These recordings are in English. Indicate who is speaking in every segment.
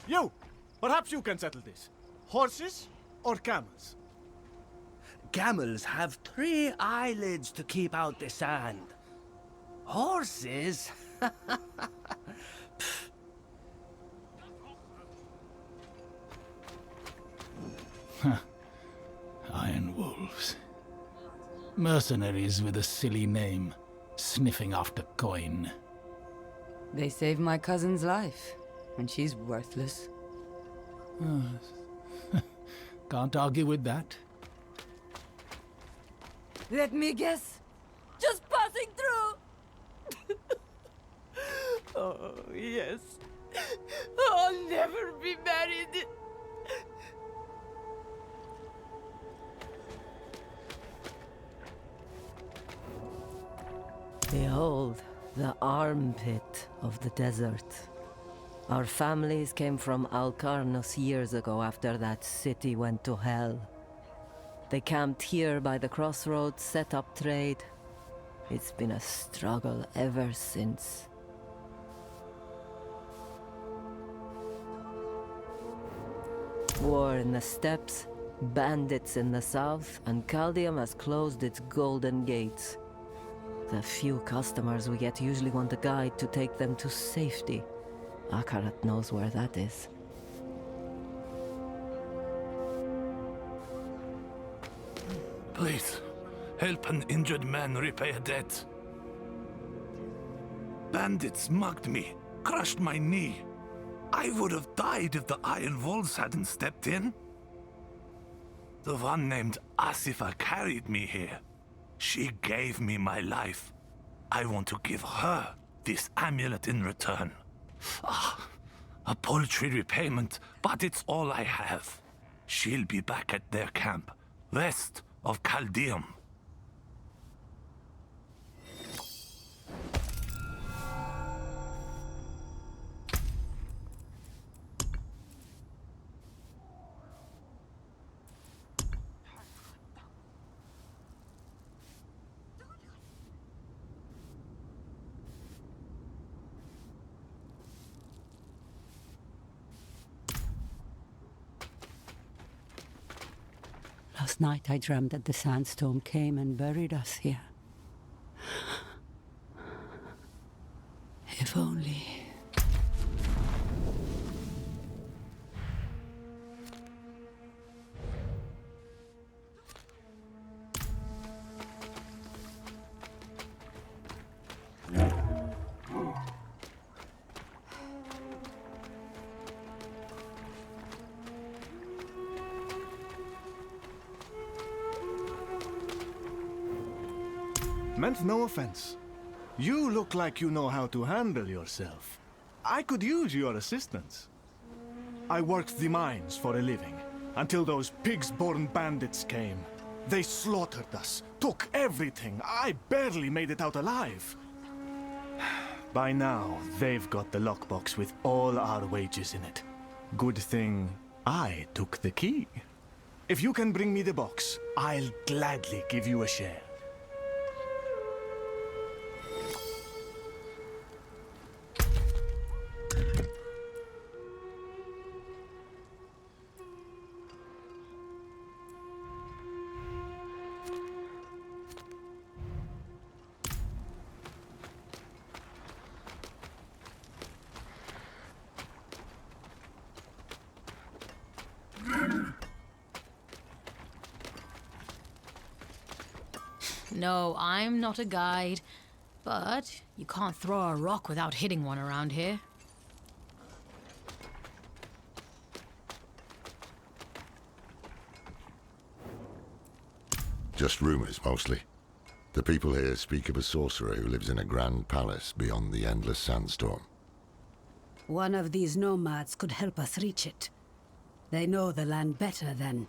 Speaker 1: You! Perhaps you can settle this. Horses or camels?
Speaker 2: Camels have 3 eyelids to keep out the sand. Horses?
Speaker 3: Iron wolves. Mercenaries with a silly name, sniffing after coin.
Speaker 4: They saved my cousin's life, and she's worthless.
Speaker 3: Can't argue with that.
Speaker 4: Let me guess. Just passing through. Oh, yes. I'll never be married. Behold, the armpit of the desert. Our families came from Alcarnos years ago after that city went to hell. They camped here by the crossroads, set up trade. It's been a struggle ever since. War in the steppes, bandits in the south, and Caldium has closed its golden gates. The few customers we get usually want a guide to take them to safety. Akarat knows where that is.
Speaker 5: Please, help an injured man repay a debt. Bandits mugged me, crushed my knee. I would have died if the Iron Wolves hadn't stepped in. The one named Asifa carried me here. She gave me my life. I want to give her this amulet in return. Ah, a paltry repayment, but it's all I have. She'll be back at their camp, west of Caldeum.
Speaker 6: Last night I dreamed that the sandstorm came and buried us here. If only...
Speaker 1: Meant no offense. You look like you know how to handle yourself. I could use your assistance. I worked the mines for a living, until those pigs-born bandits came. They slaughtered us, took everything. I barely made it out alive. By now, they've got the lockbox with all our wages in it. Good thing I took the key. If you can bring me the box, I'll gladly give you a share.
Speaker 7: No, I'm not a guide, but you can't throw a rock without hitting one around here.
Speaker 8: Just rumors, mostly. The people here speak of a sorcerer who lives in a grand palace beyond the endless sandstorm.
Speaker 6: One of these nomads could help us reach it. They know the land better than...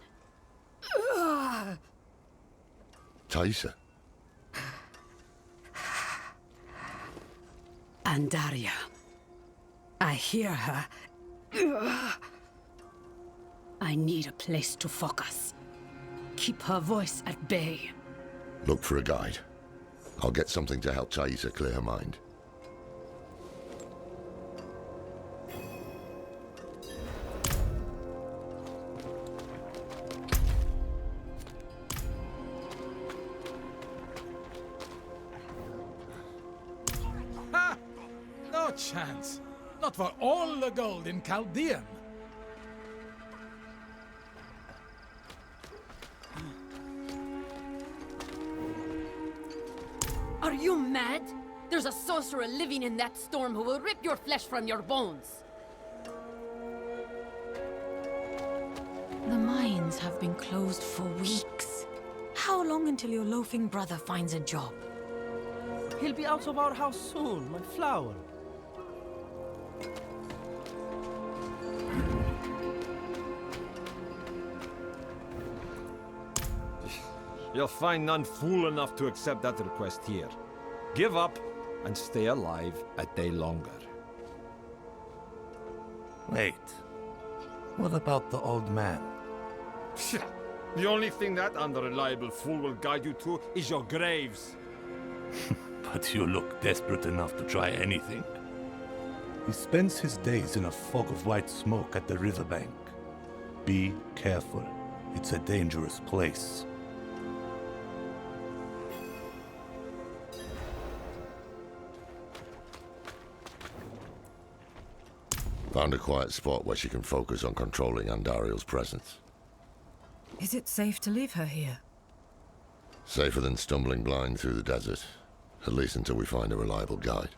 Speaker 8: Taisa.
Speaker 6: Andaria. I hear her. I need a place to focus. Keep her voice at bay.
Speaker 8: Look for a guide. I'll get something to help Taisa clear her mind.
Speaker 3: Ha! No chance. Not for all the gold in Chaldean.
Speaker 9: Are you mad? There's a sorcerer living in that storm who will rip your flesh from your bones.
Speaker 7: The mines have been closed for weeks. How long until your loafing brother finds a job?
Speaker 2: He'll be out of our house soon, my flower.
Speaker 10: You'll find none fool enough to accept that request here. Give up and stay alive a day longer.
Speaker 5: Wait. What about the old man?
Speaker 10: The only thing that unreliable fool will guide you to is your graves.
Speaker 5: But you look desperate enough to try anything. He spends his days in a fog of white smoke at the riverbank. Be careful. It's a dangerous place.
Speaker 8: Found a quiet spot where she can focus on controlling Andariel's presence.
Speaker 6: Is it safe to leave her here?
Speaker 8: Safer than stumbling blind through the desert. At least until we find a reliable guide.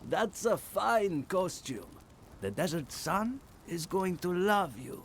Speaker 2: That's a fine costume. The desert sun is going to love you.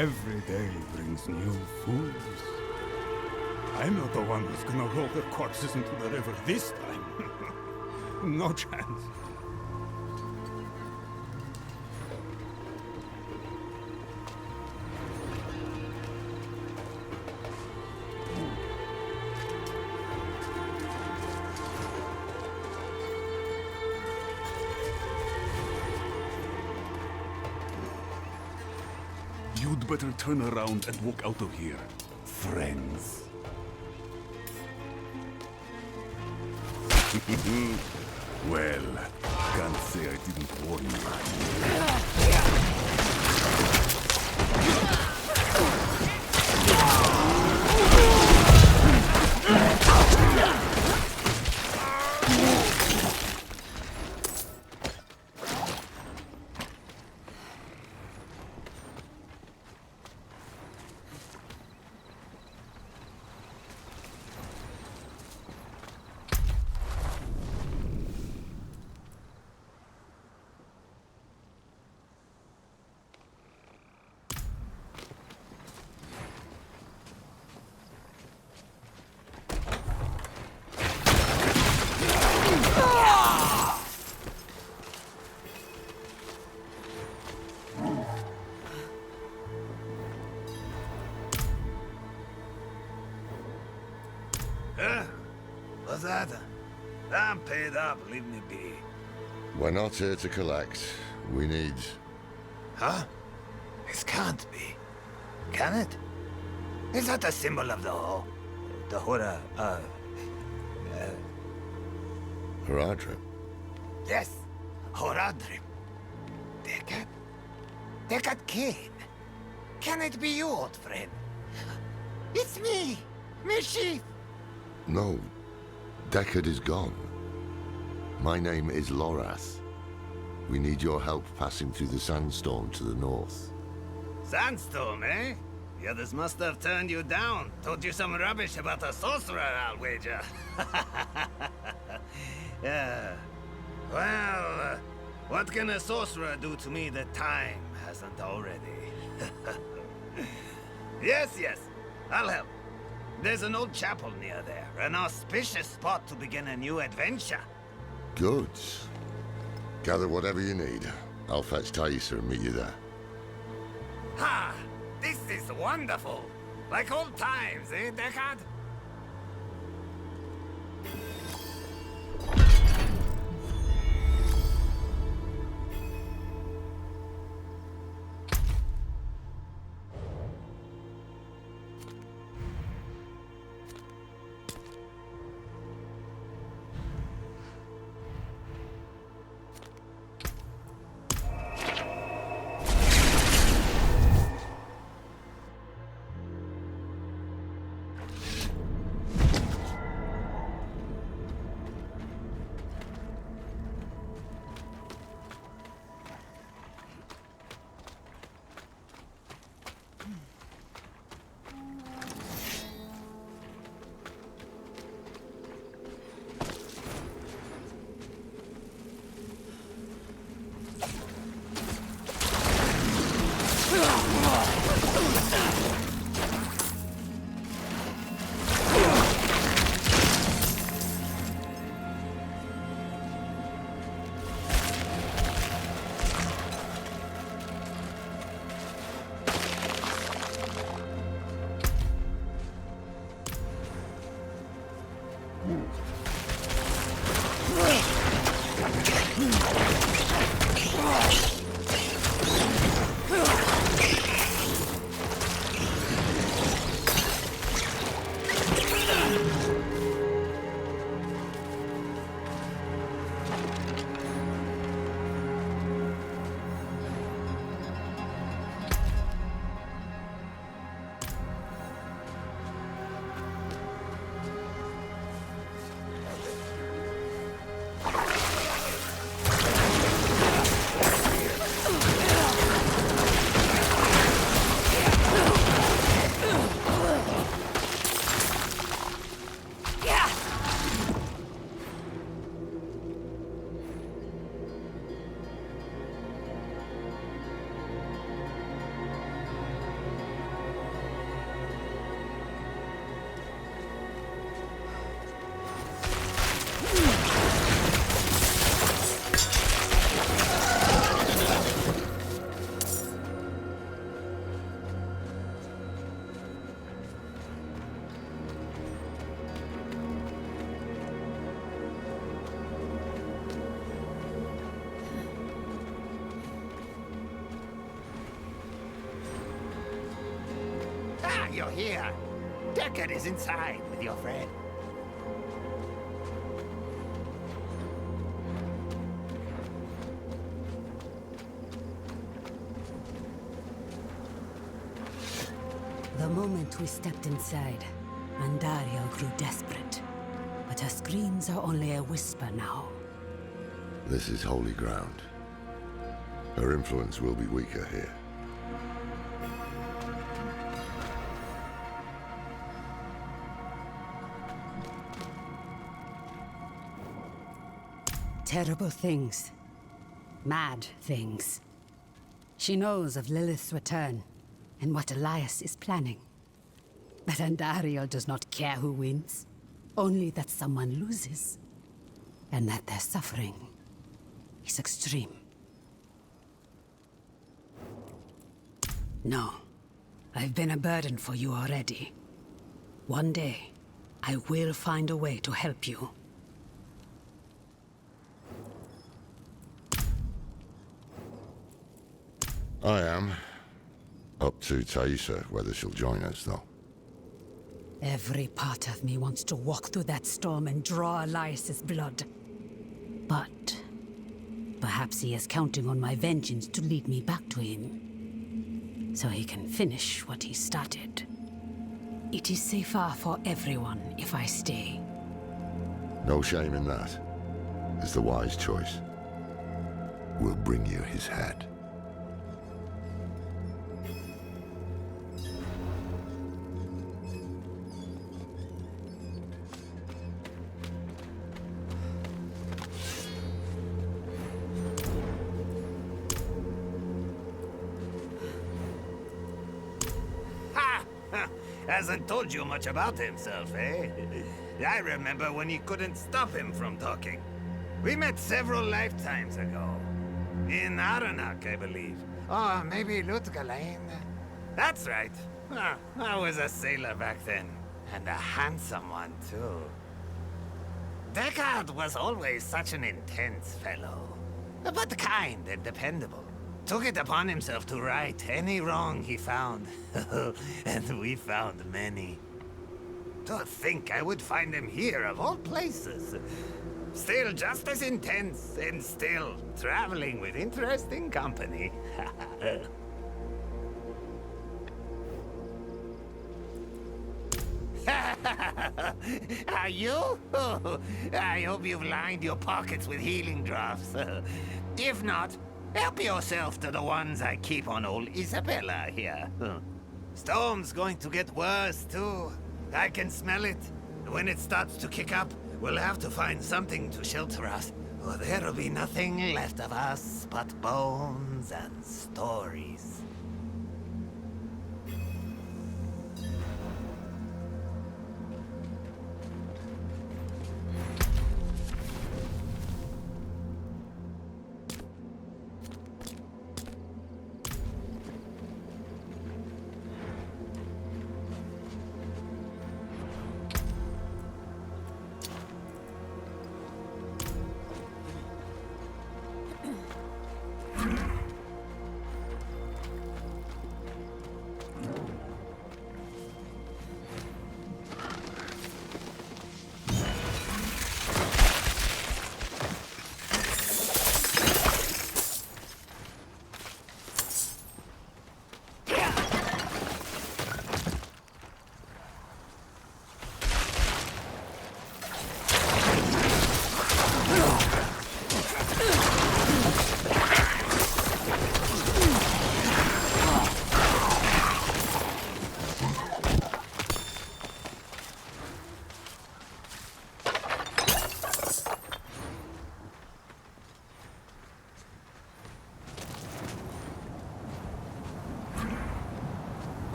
Speaker 11: Every day brings new fools. I'm not the one who's gonna roll their corpses into the river this time. No chance.
Speaker 12: You'd better turn around and walk out of here, friends. Well, can't say I didn't warn you.
Speaker 5: What's that? I'm paid up, leave me be.
Speaker 8: We're not here to collect. We need...
Speaker 5: Huh? This can't be. Can it? Is that a symbol of the Hora,
Speaker 8: Haradrim?
Speaker 5: Yes, Horadrim. Dekat Kane. Can it be you, old friend? It's me, Meshif.
Speaker 8: No. Deckard is gone. My name is Lorath. We need your help passing through the sandstorm to the north.
Speaker 5: Sandstorm, eh? The others must have turned you down. Told you some rubbish about a sorcerer, I'll wager. Yeah. Well, what can a sorcerer do to me that time hasn't already? Yes, I'll help. There's an old chapel near there, an auspicious spot to begin a new adventure.
Speaker 8: Good. Gather whatever you need. I'll fetch Thaisa and meet you there.
Speaker 5: Ha! This is wonderful! Like old times, eh, Deckard?
Speaker 13: you're here. Deckard is inside with your friend.
Speaker 6: The moment we stepped inside, Andariel grew desperate. But her screams are only a whisper now.
Speaker 8: This is holy ground. Her influence will be weaker here.
Speaker 6: Terrible things. Mad things. She knows of Lilith's return and what Elias is planning. But Andariel does not care who wins. Only that someone loses. And that their suffering is extreme. No. I've been a burden for you already. One day, I will find a way to help you.
Speaker 8: I am. Up to Taissa, whether she'll join us, though.
Speaker 6: Every part of me wants to walk through that storm and draw Elias's blood. But perhaps he is counting on my vengeance to lead me back to him, so he can finish what he started. It is safer for everyone if I stay.
Speaker 8: No shame in that. It's the wise choice. We'll bring you his head.
Speaker 13: Hasn't told you much about himself, eh? I remember when you couldn't stop him from talking. We met several lifetimes ago. In Aranak, I believe. Oh, maybe Lutgalain. That's right. I was a sailor back then. And a handsome one, too. Deckard was always such an intense fellow. But kind and dependable. Took it upon himself to right any wrong he found. And we found many. To think I would find him here, of all places. Still just as intense, and still traveling with interesting company. Are you? I hope you've lined your pockets with healing draughts. If not, help yourself to the ones I keep on old Isabella here. Storm's going to get worse, too. I can smell it. When it starts to kick up, we'll have to find something to shelter us, or there'll be nothing left of us but bones and stories.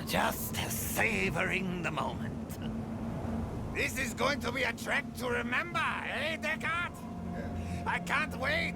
Speaker 13: Just savoring the moment. This is going to be a trek to remember, eh, Deckard? I can't wait!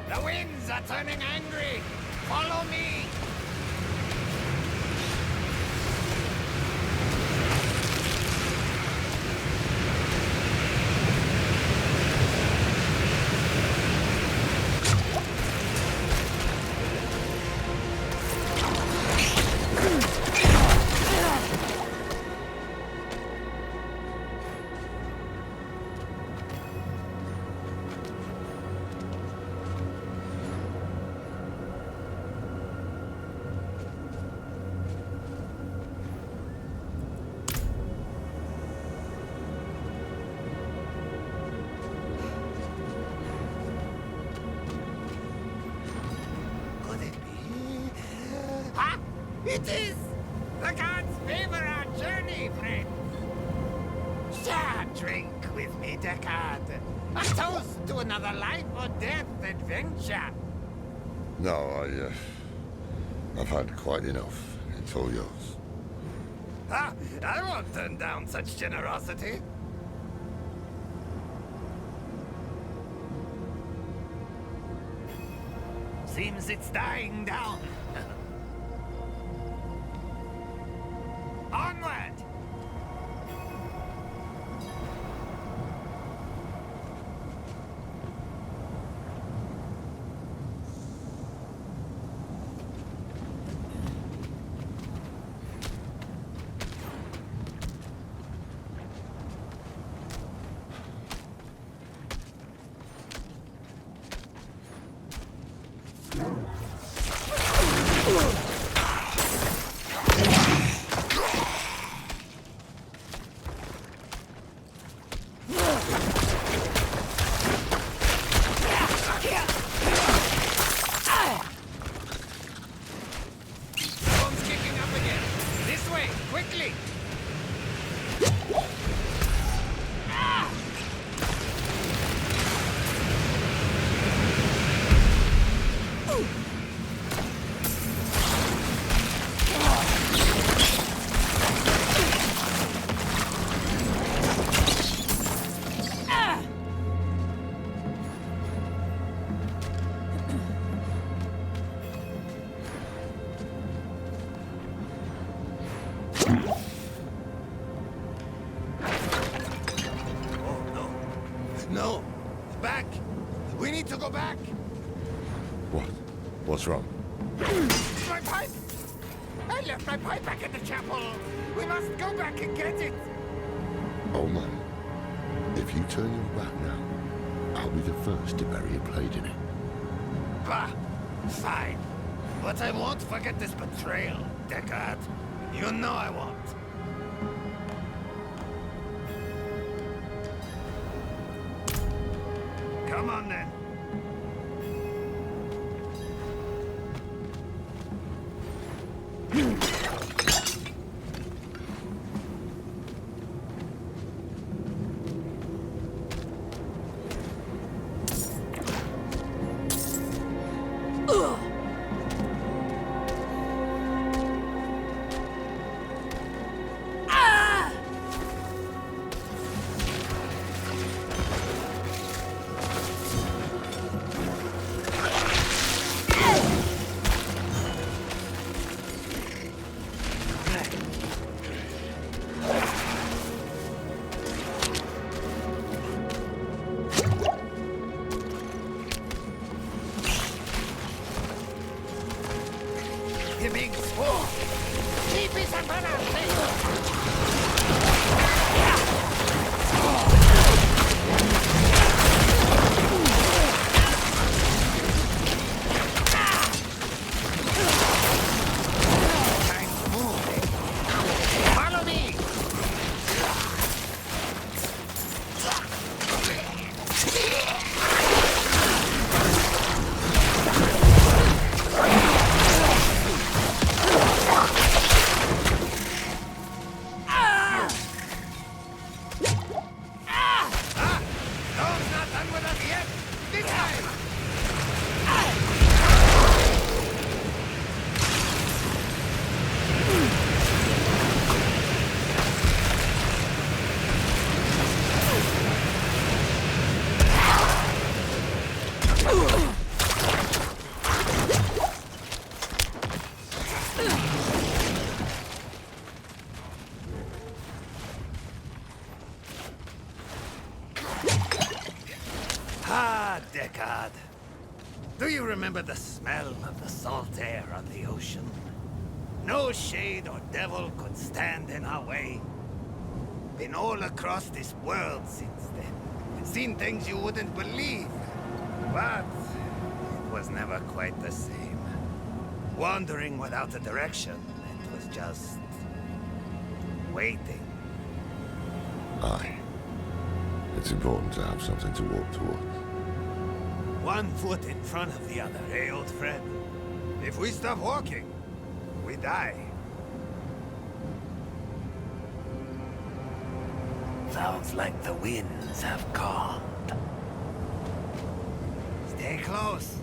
Speaker 13: The winds are turning angry. Follow me. Could it be? Ah! It is! The gods favor our journey, friends! Share a drink with me, Deckard. A toast to another life or death adventure.
Speaker 8: No, I've had quite enough. It's all yours.
Speaker 13: Ah, I won't turn down such generosity. Seems it's dying down. Onward! Storm's kicking up again. This way, quickly! No! Back! We need to go back!
Speaker 8: What? What's wrong?
Speaker 13: My pipe! I left my pipe back at the chapel! We must go back and get it!
Speaker 8: Oh man, if you turn your back now, I'll be the first to bury a blade in it.
Speaker 13: Bah! Fine. But I won't forget this betrayal, Deckard. You know I won't. Come on then. The big sword! Keep it up Follow me! God. Do you remember the smell of the salt air on the ocean? No shade or devil could stand in our way. Been all across this world since then. Seen things you wouldn't believe. But it was never quite the same. Wandering without a direction, it was just waiting.
Speaker 8: Aye. It's important to have something to walk towards.
Speaker 13: One foot in front of the other, eh, old friend? If we stop walking, we die. Sounds like the winds have calmed. Stay close.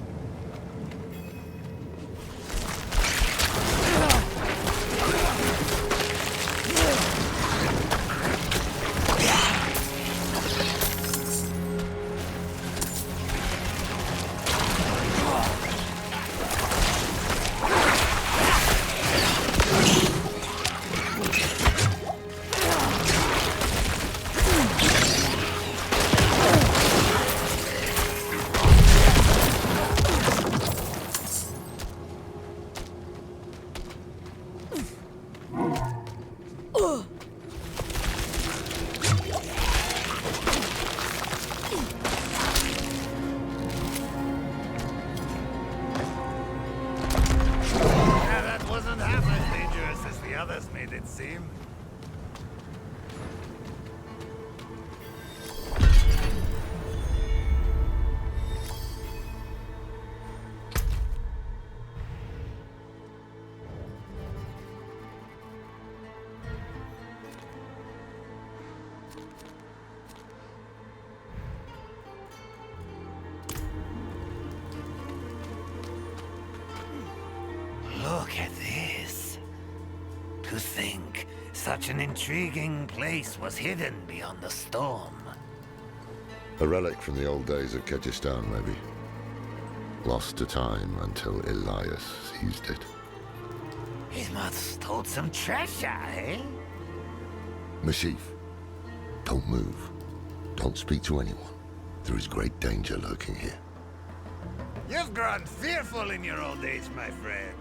Speaker 13: Look at this. To think such an intriguing place was hidden beyond the storm.
Speaker 8: A relic from the old days of Kyrgyzstan, maybe. Lost to time until Elias seized it.
Speaker 13: He must hold some treasure, eh?
Speaker 8: Meshif, don't move. Don't speak to anyone. There is great danger lurking here.
Speaker 13: You've grown fearful in your old age, my friend.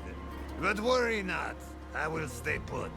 Speaker 13: But worry not. I will stay put.